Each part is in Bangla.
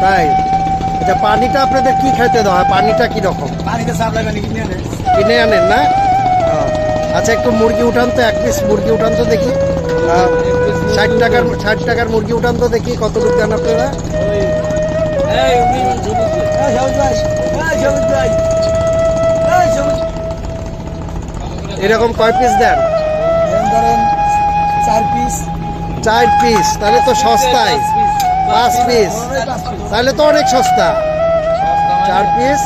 তাই? আচ্ছা, পানিটা আপনাদের কি খেতে দেওয়া হয়? পানিটা কি রকম? পানিতে সাপ্লাই পানি কিনে আনেন না? আচ্ছা, একটু মুরগি উঠান তো, 1 পিস মুরগি উঠান তো দেখি। 60 টাকার মুরগি উঠান তো দেখি, কতটুকু দেন আপনারা? এরকম কয় পিস দেন? ধরেন 4 পিস। 4 পিস, তাহলে তো সস্তায়। 5 পিস, তাহলে তো অনেক সস্তা। 4 পিস,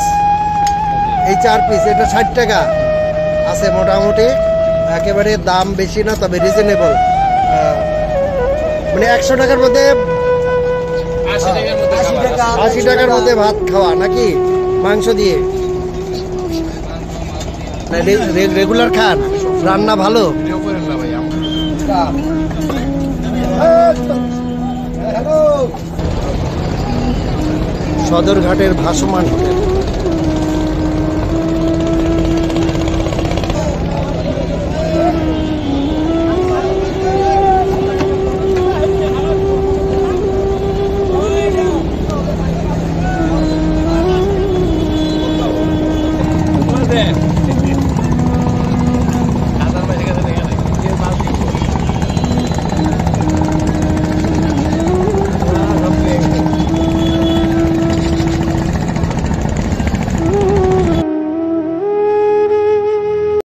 এই 4 পিস, এটা 60 টাকা আছে মোটামুটি। একেবারে দাম বেশি না, তবে রিজনেবল। মানে 100 টাকার মধ্যে 80 টাকার মধ্যে ভাত খাওয়া নাকি? মাংস দিয়ে রেগুলার খান? রান্না ভালো? সদরঘাটের ভাসমান হোটেল।